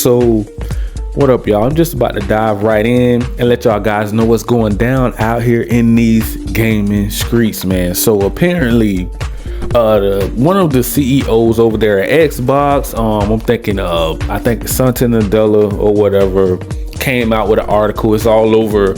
So what up, y'all? I'm just about to dive right in and let y'all guys know what's going down out here in these gaming streets, man. So apparently one of the CEOs over there at Xbox, I'm thinking I think Santa Nadella or whatever, came out with an article. It's all over,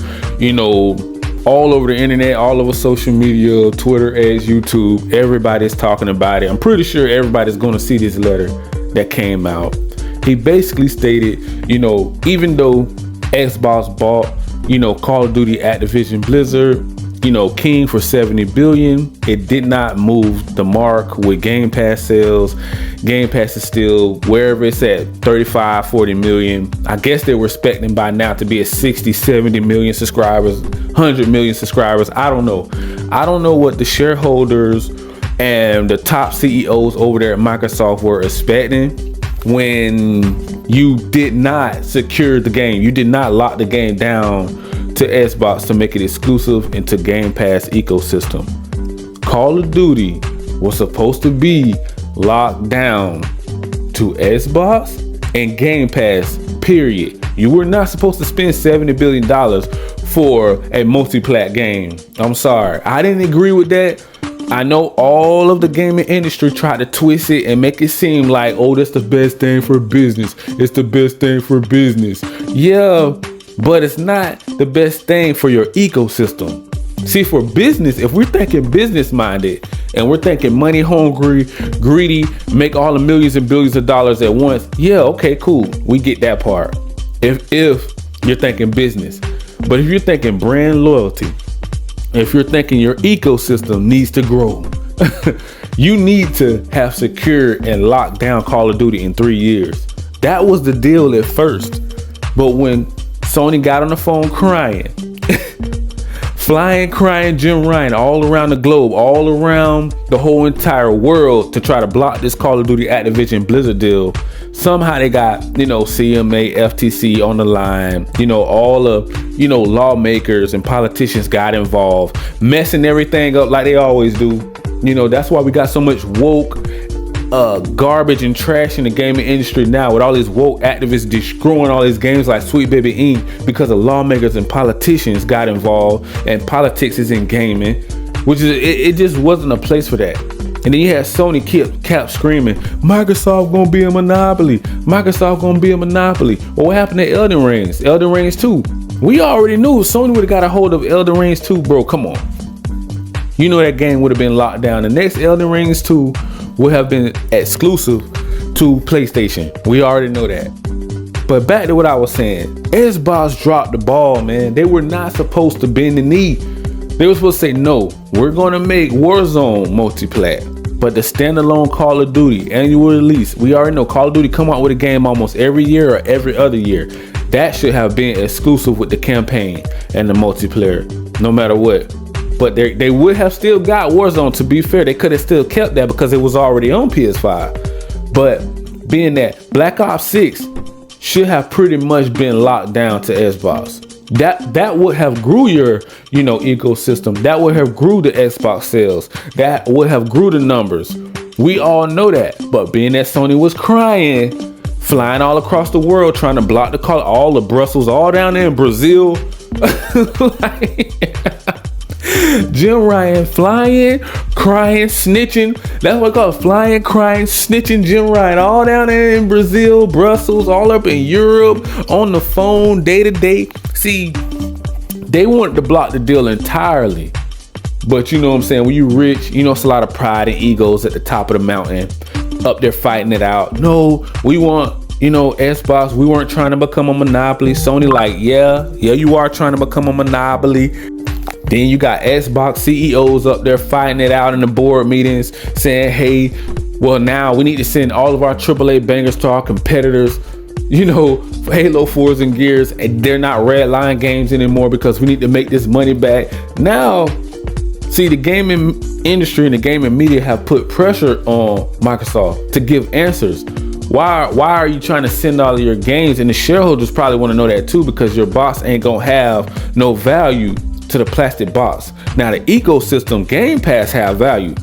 all over the internet, all over social media, Twitter, X, YouTube. Everybody's talking about it. I'm pretty sure everybody's going to see this letter that came out. He basically stated, even though Xbox bought, Call of Duty, Activision Blizzard, King for $70 billion, it did not move the mark with Game Pass sales. Game Pass is still wherever it's at, 35, 40 million. I guess they were expecting by now to be at 60, 70 million subscribers, 100 million subscribers. I don't know. I don't know what the shareholders and the top CEOs over there at Microsoft were expecting when you did not secure the game. You did not lock the game down to Xbox to make it exclusive into Game Pass ecosystem. Call of Duty was supposed to be locked down to Xbox and Game Pass, period. You were not supposed to spend $70 billion for a multi-plat game. I'm sorry. I didn't agree with that. I know all of the gaming industry tried to twist it and make it seem like, oh, that's the best thing for business. It's the best thing for business. Yeah, but it's not the best thing for your ecosystem. See, for business, if we're thinking business minded and we're thinking money hungry, greedy, make all the millions and billions of dollars at once, yeah, okay, cool. We get that part. If you're thinking business, but if you're thinking brand loyalty, if you're thinking your ecosystem needs to grow, you need to have secured and locked down Call of Duty in 3 years. That was the deal at first. But when Sony got on the phone crying, flying, crying Jim Ryan all around the globe, all around the whole entire world to try to block this Call of Duty Activision Blizzard deal, somehow they got, CMA, FTC on the line, all of, lawmakers and politicians got involved, messing everything up like they always do. That's why we got so much woke garbage and trash in the gaming industry now, with all these woke activists destroying all these games like Sweet Baby Inc. because the lawmakers and politicians got involved, and politics is in gaming, which is it just wasn't a place for that. And then you had Sony kept screaming, Microsoft gonna be a monopoly. Microsoft gonna be a monopoly. Well, what happened to Elden Rings? Elden Rings 2. We already knew Sony would have got a hold of Elden Rings 2, bro. Come on. That game would have been locked down. The next Elden Rings 2 would have been exclusive to PlayStation. We already know that. But back to what I was saying. Xbox dropped the ball, man. They were not supposed to bend the knee. They were supposed to say, no, we're going to make Warzone multi-plat. But the standalone Call of Duty annual release, we already know Call of Duty come out with a game almost every year or every other year. That should have been exclusive with the campaign and the multiplayer, no matter what. But they would have still got Warzone. To be fair, they could have still kept that because it was already on PS5. But being that Black Ops 6 should have pretty much been locked down to Xbox. That would have grew your, ecosystem. That would have grew the Xbox sales. That would have grew the numbers. We all know that. But being that Sony was crying, flying all across the world, trying to block the call, all of Brussels, all down there in Brazil, Jim Ryan flying, crying, snitching. That's what I call it. Flying, crying, snitching Jim Ryan all down there in Brazil, Brussels, all up in Europe, on the phone, day to day. See, they wanted to block the deal entirely. But you know what I'm saying? When you rich, it's a lot of pride and egos at the top of the mountain, up there fighting it out. No, we want, Xbox, we weren't trying to become a monopoly. Sony like, yeah, you are trying to become a monopoly. Then you got Xbox CEOs up there fighting it out in the board meetings, saying, hey, well, now we need to send all of our AAA bangers to our competitors. Halo, Forza, and Gears, and they're not redline games anymore because we need to make this money back. Now, see, the gaming industry and the gaming media have put pressure on Microsoft to give answers. Why are you trying to send all of your games? And the shareholders probably want to know that too, because your box ain't gonna have no value to the plastic box. Now the ecosystem, Game Pass, have value.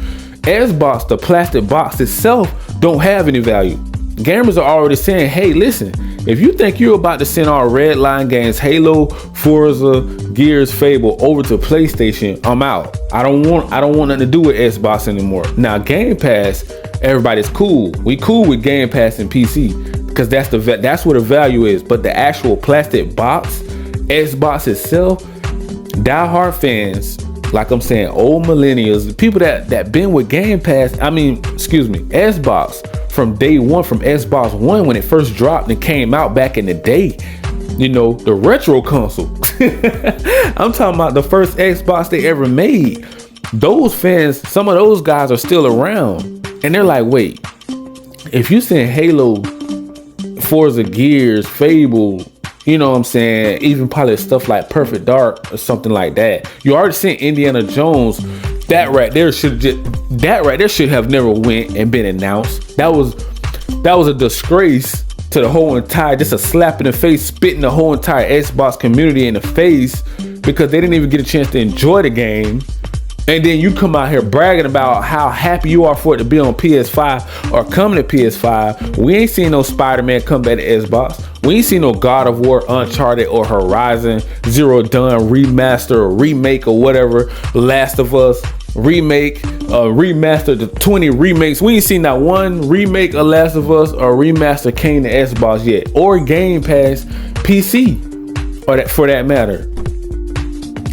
Xbox, the plastic box itself, don't have any value. Gamers are already saying, hey, listen, if you think you're about to send our redline games, Halo, Forza, Gears, Fable over to PlayStation, I'm out. I don't want nothing to do with Xbox anymore. Now, Game Pass, everybody's cool. We cool with Game Pass and PC because that's where the value is. But the actual plastic box, Xbox itself, diehard fans, like I'm saying, old millennials, the people that been with Xbox from day one, from Xbox One when it first dropped and came out back in the day, you know, the retro console. I'm talking about the first Xbox they ever made. Those fans, some of those guys are still around, and they're like, wait, if you send Halo, Forza, Gears, Fable, you know what I'm saying, even probably stuff like Perfect Dark or something like that, you already sent Indiana Jones, that right there should have never went and been announced. That was a disgrace to the whole entire, just a slap in the face, spitting the whole entire Xbox community in the face because they didn't even get a chance to enjoy the game. And then you come out here bragging about how happy you are for it to be on PS5 or coming to PS5. We ain't seen no Spider-Man come back to Xbox. We ain't seen no God of War, Uncharted, or Horizon Zero Dawn remaster or remake or whatever. Last of Us remake, remaster, the 20 remakes. We ain't seen that one remake of Last of Us or remaster came to Xbox yet, or Game Pass PC, or that for that matter.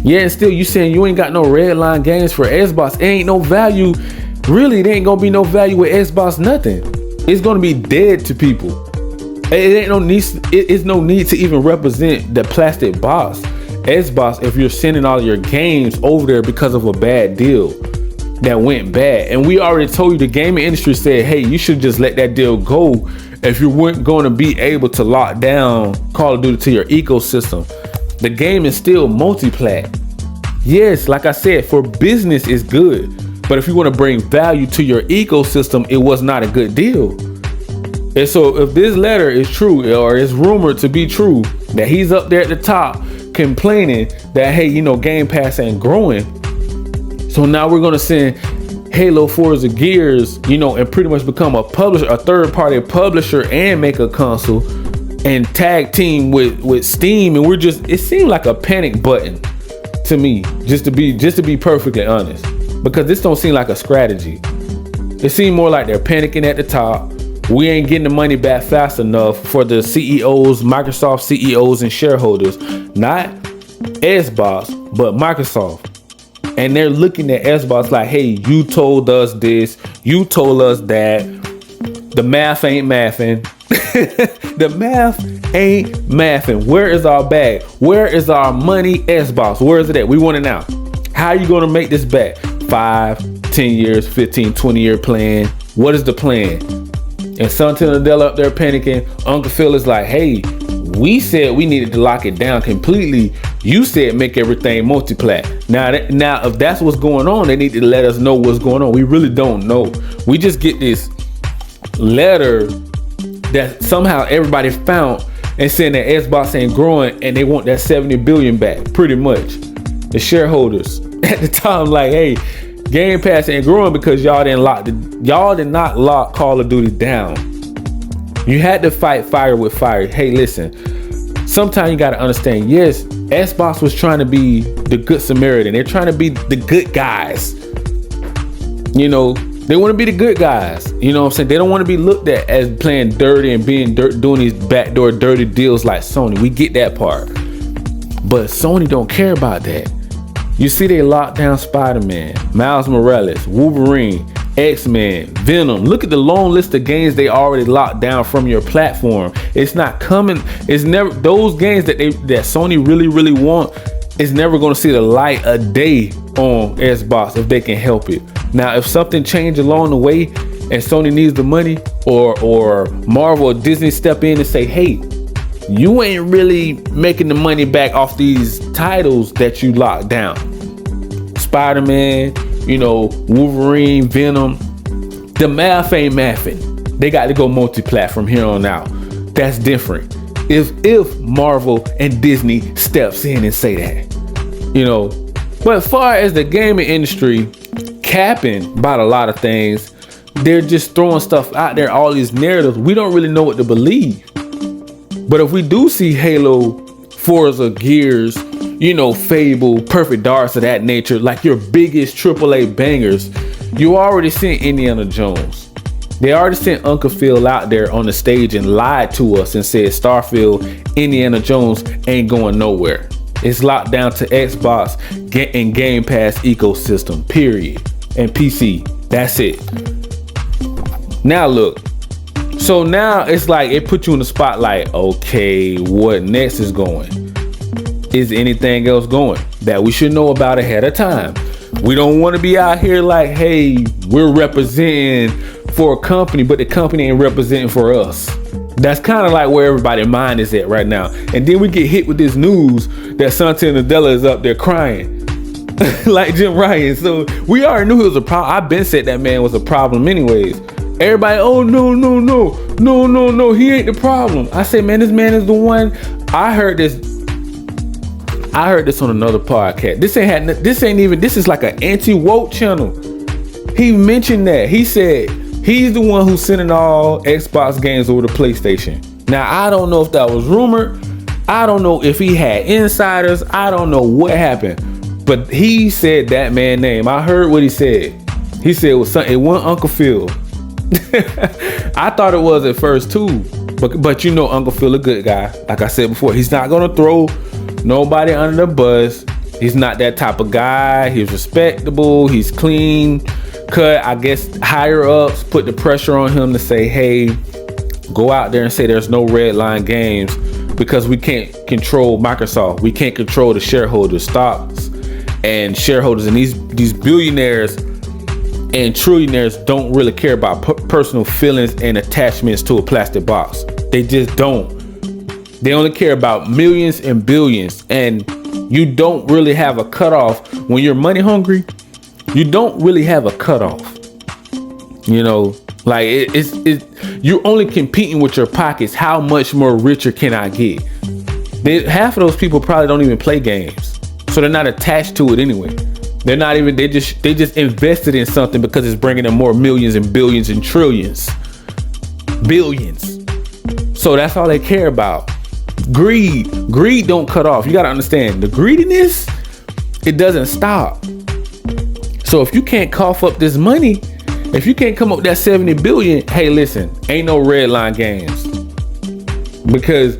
Yeah, and still you saying you ain't got no redline games for Xbox. It ain't no value. Really, there ain't gonna be no value with Xbox, nothing. It's gonna be dead to people. It's no need to even represent the plastic box. Xbox, if you're sending all your games over there because of a bad deal that went bad. And we already told you, the gaming industry said, hey, you should just let that deal go if you weren't going to be able to lock down Call of Duty to your ecosystem. The game is still multi-plat. Yes, like I said, for business it's good. But if you want to bring value to your ecosystem, it was not a good deal. And so if this letter is true, or is rumored to be true, that he's up there at the top complaining that, hey, you know, Game Pass ain't growing. So now we're going to send Halo, Forza, Gears, you know, and pretty much become a publisher, a third-party publisher, and make a console and tag team with Steam. And it seemed like a panic button to me, just to be perfectly honest, because this don't seem like a strategy. It seemed more like they're panicking at the top. We ain't getting the money back fast enough for the CEOs, Microsoft CEOs and shareholders, not Xbox, but Microsoft. And they're looking at Xbox like, hey, you told us this, you told us that. The math ain't mathing. The math ain't mathing. Where is our bag? Where is our money, Xbox? Where is it at? We want it now. How are you going to make this back? 5, 10 years, 15, 20-year plan. What is the plan? And Santana Nadella up there panicking. Uncle Phil is like, hey, we said we needed to lock it down completely. You said make everything multi-plat. Now, if that's what's going on, they need to let us know what's going on. We really don't know. We just get this letter that somehow everybody found and saying that Xbox ain't growing and they want that 70 billion back, pretty much. The shareholders at the time like, hey, Game Pass ain't growing because y'all did not lock Call of Duty down. You had to fight fire with fire. Hey, listen, sometimes you got to understand, yes, Xbox was trying to be the good Samaritan. They're trying to be the good guys. You know, they want to be the good guys. You know what I'm saying? They don't want to be looked at as playing dirty and doing these backdoor dirty deals like Sony. We get that part. But Sony don't care about that. You see, they locked down Spider-Man, Miles Morales, Wolverine, X-Men, Venom. Look at the long list of games they already locked down from your platform. It's not coming. It's never, those games that Sony really want is never going to see the light of day on Xbox if they can help it. Now, if something changed along the way and Sony needs the money, or Marvel or Disney step in and say, hey, you ain't really making the money back off these titles that you locked down. Spider-Man, you know, Wolverine, Venom. The math ain't mathing. They got to go multi-plat from here on out. That's different. If Marvel and Disney steps in and say that, you know. But as far as the gaming industry capping about a lot of things, they're just throwing stuff out there, all these narratives. We don't really know what to believe. But if we do see Halo, Forza, Gears, Fable, Perfect Darks of that nature, like your biggest AAA bangers, you already sent Indiana Jones. They already sent Uncle Phil out there on the stage and lied to us and said Starfield, Indiana Jones ain't going nowhere. It's locked down to Xbox and Game Pass ecosystem, period. And PC. That's it. Now look. So now it's like it put you in the spotlight. Okay, what next is going? Is anything else going that we should know about ahead of time? We don't want to be out here like, hey, we're representing for a company, but the company ain't representing for us. That's kind of like where everybody's mind is at right now. And then we get hit with this news that Santi Nadella is up there crying like Jim Ryan. So we already knew he was a problem. I've been said that man was a problem anyways. Everybody, oh no, he ain't the problem. I said, man, this man is the one. I heard this on another podcast. This is like an anti-woke channel. He mentioned that. He said he's the one who's sending all Xbox games over to PlayStation. Now, I don't know if that was rumored. I don't know if he had insiders. I don't know what happened. But he said that man's name. I heard what he said. He said it wasn't Uncle Phil. I thought it was at first too. But Uncle Phil a good guy. Like I said before, he's not gonna throw nobody under the bus. He's not that type of guy. He's respectable. He's clean cut. I guess higher ups put the pressure on him to say, hey, go out there and say there's no redline games because we can't control Microsoft. We can't control the shareholders, stocks and shareholders, and these billionaires and trillionaires don't really care about personal feelings and attachments to a plastic box. They just don't. They only care about millions and billions, and you don't really have a cutoff when you're money hungry. You don't really have a cutoff. Like you're only competing with your pockets. How much more richer can I get? Half of those people probably don't even play games, so they're not attached to it anyway. They're not even. They just invested in something because it's bringing them more millions and billions and trillions, billions. So that's all they care about. Greed don't cut off. You got to understand the greediness. It doesn't stop. So if you can't cough up this money, if you can't come up with that 70 billion, hey, listen, ain't no redline games, because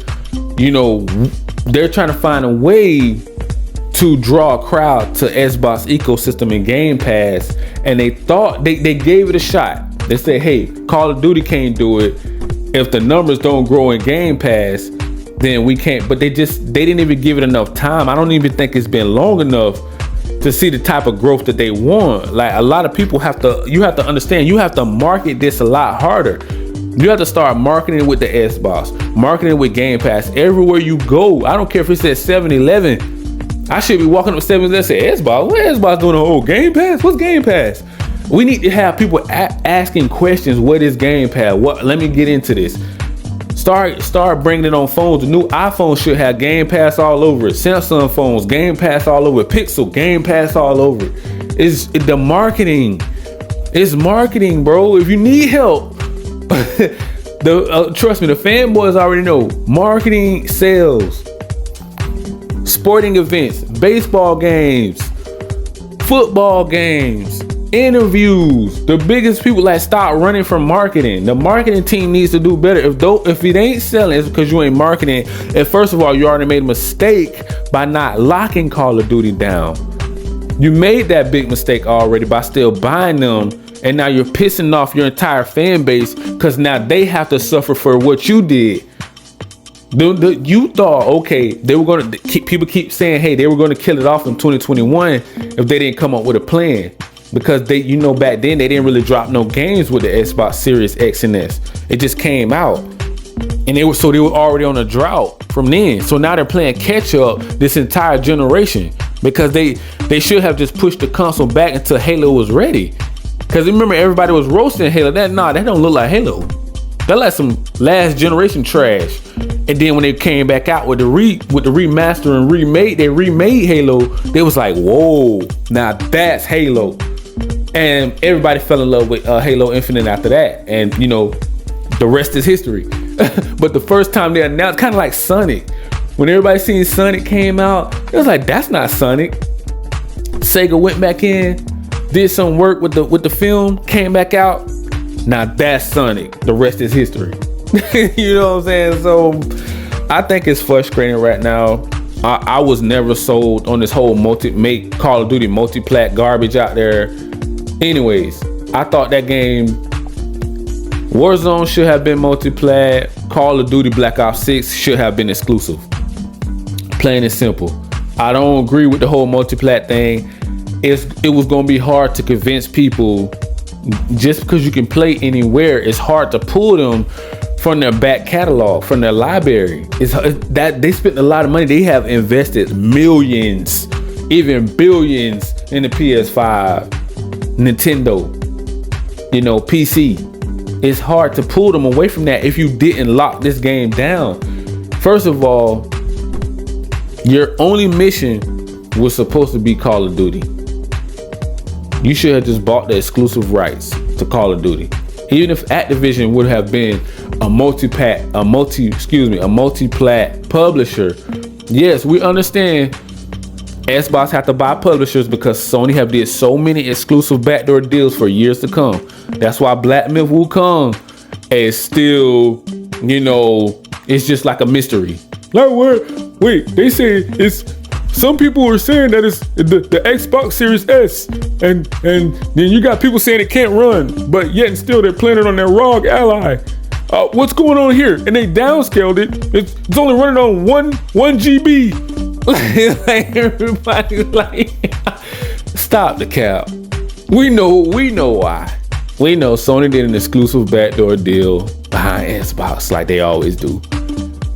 they're trying to find a way to draw a crowd to Xbox ecosystem and Game Pass, and they thought they gave it a shot. They said, hey, Call of Duty can't do it. If the numbers don't grow in Game Pass, then we can't. But they didn't even give it enough time. I don't even think it's been long enough to see the type of growth that they want. Like, a lot of people you have to understand, you have to market this a lot harder. You have to start marketing with the Xbox, marketing with Game Pass everywhere you go. I don't care if it's at 7-Eleven. I should be walking up 7-Eleven and say, Xbox, what Xbox doing? Oh, Game Pass? What's Game Pass? We need to have people asking questions. What is Game Pass? Let me get into this. Start bringing it on phones. The new iPhone should have Game Pass all over it. Samsung phones, Game Pass all over it. Pixel, Game Pass all over it. It's the marketing. It's marketing, bro. If you need help, trust me, the fanboys already know. Marketing, sales, sporting events, baseball games, football games, interviews. The biggest people stop running from marketing. The marketing team needs to do better. If it ain't selling, it's because you ain't marketing. And first of all, you already made a mistake by not locking Call of Duty down. You made that big mistake already by still buying them, and now you're pissing off your entire fan base because now they have to suffer for what you did. You thought, okay, they were going to people keep saying, hey, they were going to kill it off in 2021 if they didn't come up with a plan. Because back then they didn't really drop no games with the Xbox Series X and S. It just came out, and they were already on a drought from then. So now they're playing catch up this entire generation, because they should have just pushed the console back until Halo was ready. Because remember, everybody was roasting Halo. That don't look like Halo. That like some last generation trash. And then when they came back out with the remaster and remade, they remade Halo. They was like, whoa, now that's Halo. And everybody fell in love with Halo Infinite after that. And, you know, the rest is history. But the first time they announced, kind of like Sonic. When everybody seen Sonic came out, it was like, that's not Sonic. Sega went back in, did some work with the film, came back out. Now that's Sonic. The rest is history. You know what I'm saying? So I think it's frustrating right now. I was never sold on this whole make Call of Duty multi-plat garbage out there. Anyways, I thought that game Warzone should have been multi-plat. Call of Duty Black Ops 6 should have been exclusive. Plain and simple. I don't agree with the whole multi-plat thing. It was gonna be hard to convince people. Just because you can play anywhere, it's hard to pull them from their back catalog, from their library. It's that they spent a lot of money. They have invested millions, even billions in the PS5, Nintendo, you know, PC. It's hard to pull them away from that if you didn't lock this game down. First of all, your only mission was supposed to be Call of Duty. You should have just bought the exclusive rights to Call of Duty. Even if Activision would have been a multi-plat publisher. Yes, we understand Xbox have to buy publishers because Sony have did so many exclusive backdoor deals for years to come. That's why Black Myth Wukong is still, you know, it's just like a mystery. Like, wait, they say it's, some people are saying that it's the Xbox Series S, and then you got people saying it can't run, but yet and still they're playing it on their ROG Ally. What's going on here? And they downscaled it. It's only running on 1 GB. Like, everybody, like, stop the cap. We know why. We know Sony did an exclusive backdoor deal behind Xbox like they always do.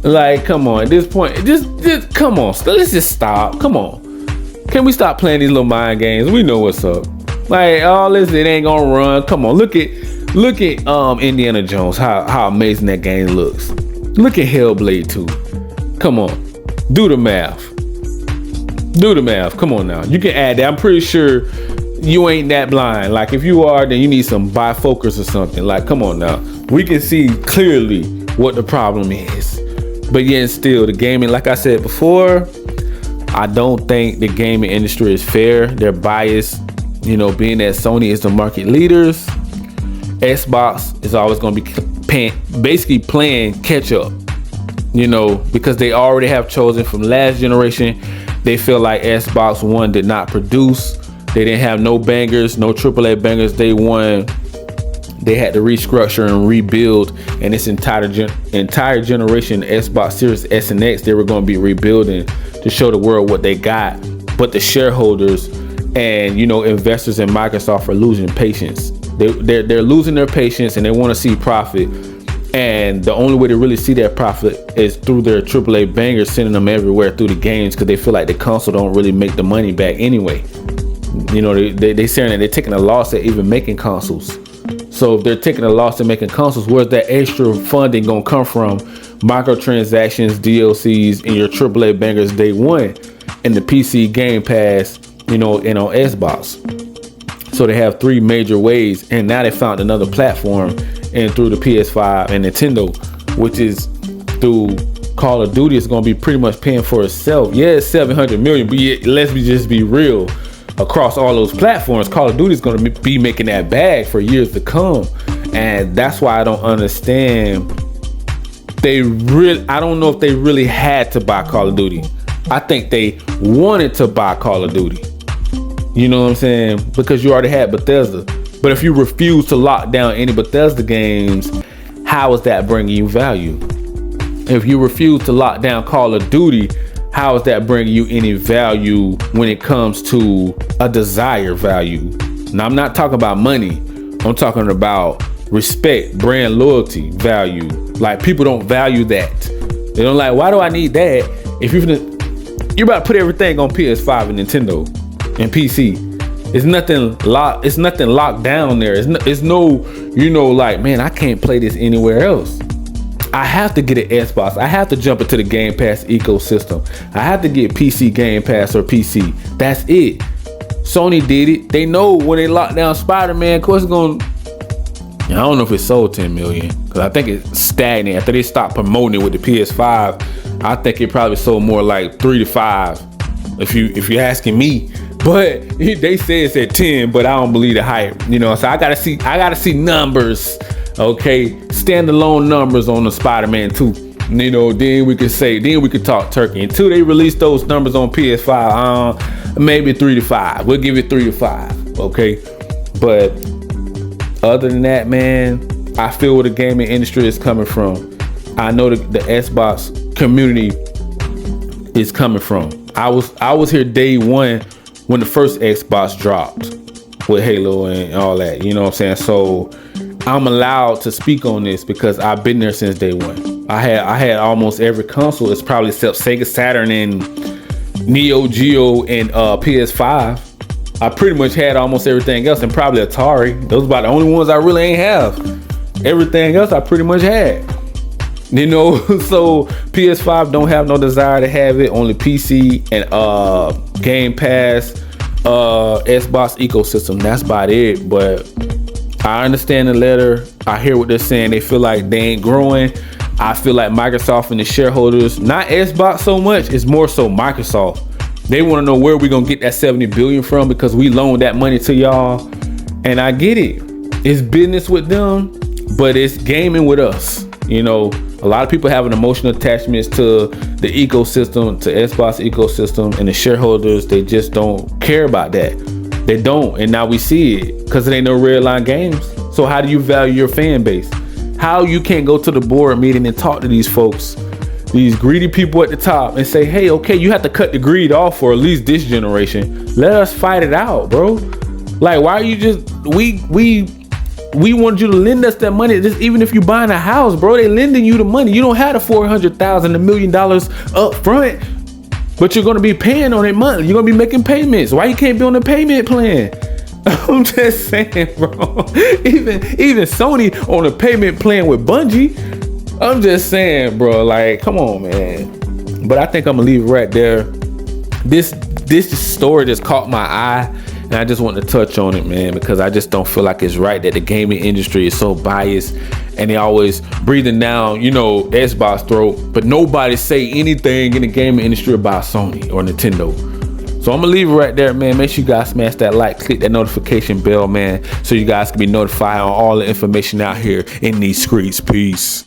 Like, come on, at this point, just come on, let's just stop. Come on. Can we stop playing these little mind games? We know what's up. Like, all this, it ain't gonna run. Come on, look at Indiana Jones, how amazing that game looks. Look at Hellblade 2. Come on. Do the math. Come on now. You can add that. I'm pretty sure you ain't that blind. Like, if you are, then you need some bifocals or something. Like, come on now. We can see clearly what the problem is. But yet still, the gaming, like I said before, I don't think the gaming industry is fair. They're biased, you know, being that Sony is the market leaders. Xbox is always going to be basically playing catch up, you know, because they already have chosen from last generation. They feel like Xbox One did not produce. They didn't have no bangers, no AAA bangers. Day one, they had to restructure and rebuild, and this entire generation, Xbox Series S and X, they were going to be rebuilding to show the world what they got. But the shareholders and, you know, investors in Microsoft are losing patience. They're losing their patience, and they want to see profit. And the only way to really see that profit is through their AAA bangers, sending them everywhere through the games, because they feel like the console don't really make the money back anyway. You know, they saying that they're taking a loss at even making consoles. So if they're taking a loss at making consoles, where's that extra funding gonna come from? Microtransactions, DLCs, and your AAA bangers day one, and the PC GamePass, you know, and on Xbox. So they have three major ways, and now they found another platform, and through the PS5 and Nintendo, which is through Call of Duty, is gonna be pretty much paying for itself. Yeah, it's 700 million, but yet, let's just be real. Across all those platforms, Call of Duty is gonna be making that bag for years to come, and that's why I don't understand. I don't know if they really had to buy Call of Duty. I think they wanted to buy Call of Duty. You know what I'm saying? Because you already had Bethesda. But if you refuse to lock down any Bethesda games, how is that bringing you value? If you refuse to lock down Call of Duty, how is that bringing you any value when it comes to a desired value? Now, I'm not talking about money. I'm talking about respect, brand loyalty, value. Like, people don't value that. They don't like, why do I need that? If you're about to put everything on PS5 and Nintendo and PC. It's nothing locked down there. It's no, you know, like, man, I can't play this anywhere else. I have to get an Xbox. I have to jump into the Game Pass ecosystem. I have to get PC Game Pass or PC. That's it. Sony did it. They know when they locked down Spider-Man, of course it's gonna, I don't know if it sold 10 million, because I think it's stagnant. After they stopped promoting it with the PS5, I think it probably sold more like 3 to 5, if you're asking me. But they say it's at 10, but I don't believe the hype. You know, so I gotta see numbers, okay? Standalone numbers on the Spider-Man 2. You know, then we could talk turkey. Until they release those numbers on PS5, maybe 3 to 5. We'll give it 3 to 5, okay? But other than that, man, I feel where the gaming industry is coming from. I know the Xbox community is coming from. I was here day one when the first Xbox dropped with Halo and all that. You know what I'm saying? So I'm allowed to speak on this because I've been there since day one. I had almost every console. It's probably except Sega Saturn and Neo Geo and PS5. I pretty much had almost everything else, and probably Atari. Those are about the only ones I really ain't have. Everything else I pretty much had. You know, so PS5 don't have no desire to have it. Only PC and GamePass, Xbox ecosystem. That's about it. But I understand the letter. I hear what they're saying. They feel like they ain't growing. I feel like Microsoft and the shareholders, not Xbox so much, it's more so Microsoft. They want to know where we're gonna get that 70 billion from, because we loaned that money to y'all. And I get it. It's business with them, but it's gaming with us. You know, a lot of people have an emotional attachments to the ecosystem, to Xbox ecosystem, and the shareholders, they just don't care about that. They don't, and now we see it because there ain't no redline games. So how do you value your fan base? How you can't go to the board meeting and talk to these folks, these greedy people at the top, and say, hey, okay, you have to cut the greed off for at least this generation. Let us fight it out, bro. Like, why are you just, we wanted you to lend us that money. This, even if you buying a house, bro, they lending you the money. You don't have the $400,000, $1 million up front, but you're gonna be paying on it monthly. You're gonna be making payments. Why you can't be on the payment plan? I'm just saying, bro. Even Sony on a payment plan with Bungie. I'm just saying, bro. Like, come on, man. But I think I'm gonna leave it right there. This story just caught my eye, and I just want to touch on it, man, because I just don't feel like it's right that the gaming industry is so biased, and they always breathing down, you know, Xbox throat, but nobody say anything in the gaming industry about Sony or Nintendo. So I'm gonna leave it right there, man. Make sure you guys smash that like, click that notification bell, man, so you guys can be notified on all the information out here in these streets. Peace.